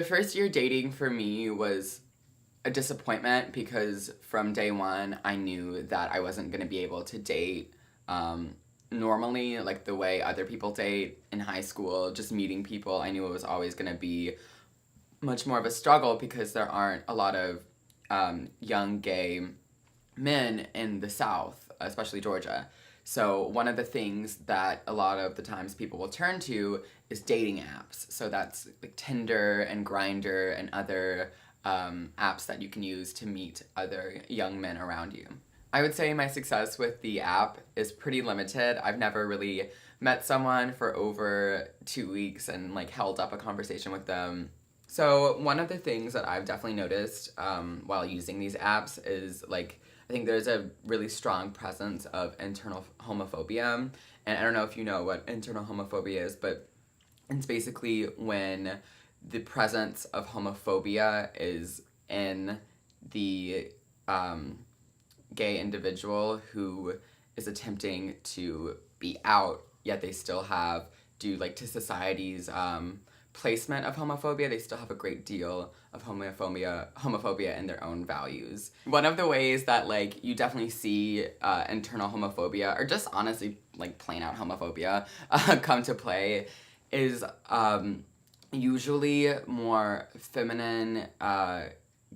The first year dating for me was a disappointment because from day one I knew that I wasn't going to be able to date normally, like the way other people date in high school. Just meeting people, I knew it was always going to be much more of a struggle because there aren't a lot of young gay men in the South, especially Georgia. So one of the things that a lot of the times people will turn to is dating apps. So that's like Tinder and Grindr and other apps that you can use to meet other young men around you. I would say my success with the app is pretty limited. I've never really met someone for over 2 weeks and like held up a conversation with them. So one of the things that I've definitely noticed while using these apps is like I think there's a really strong presence of internal homophobia. And I don't know if you know what internal homophobia is, but it's basically when the presence of homophobia is in the gay individual who is attempting to be out, yet they still have, due like to society's placement of homophobia, they still have a great deal of homophobia in their own values. One of the ways that like you definitely see internal homophobia, or just honestly like plain out homophobia, come to play is usually more feminine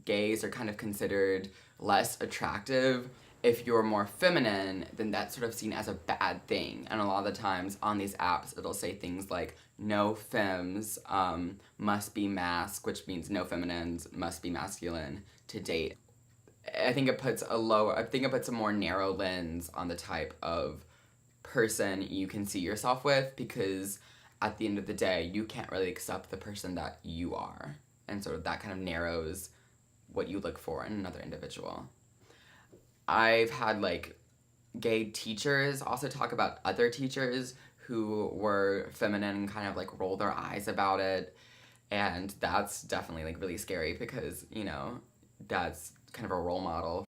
gays are kind of considered less attractive. If you're more feminine, then that's sort of seen as a bad thing. And a lot of the times on these apps, it'll say things like, no femmes must be masc, which means no feminines must be masculine to date. I think it puts a more narrow lens on the type of person you can see yourself with, because at the end of the day, you can't really accept the person that you are. And sort of that kind of narrows what you look for in another individual. I've had like gay teachers also talk about other teachers who were feminine and kind of like roll their eyes about it. And that's definitely like really scary because, you know, that's kind of a role model.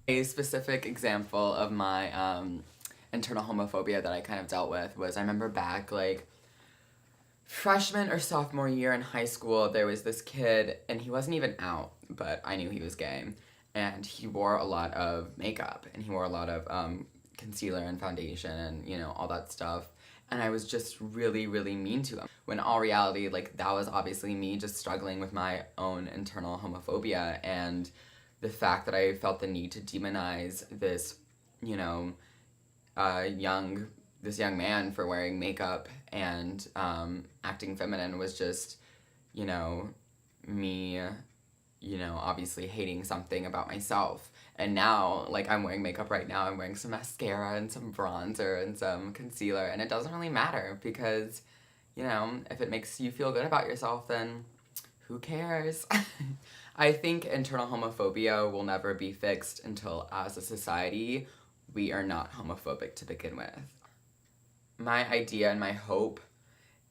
A specific example of my internal homophobia that I kind of dealt with was I remember back like freshman or sophomore year in high school, there was this kid and he wasn't even out, but I knew he was gay. And he wore a lot of makeup and he wore a lot of concealer and foundation and, you know, all that stuff. And I was just really, really mean to him. When in all reality, like, that was obviously me just struggling with my own internal homophobia and the fact that I felt the need to demonize this, you know, young man for wearing makeup and acting feminine was just, you know, me, you know, obviously hating something about myself. And now, like, I'm wearing makeup right now, I'm wearing some mascara and some bronzer and some concealer, and it doesn't really matter because, you know, if it makes you feel good about yourself, then who cares? I think internal homophobia will never be fixed until, as a society, we are not homophobic to begin with. My idea and my hope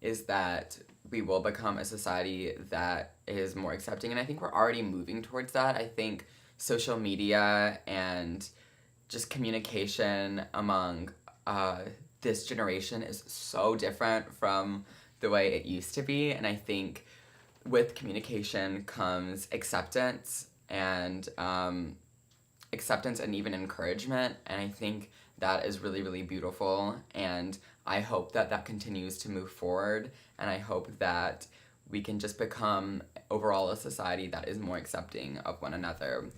is that we will become a society that is more accepting, and I think we're already moving towards that. I think social media and just communication among this generation is so different from the way it used to be, and I think with communication comes acceptance and even encouragement, and I think that is really, really beautiful, and I hope that that continues to move forward, and I hope that we can just become overall a society that is more accepting of one another.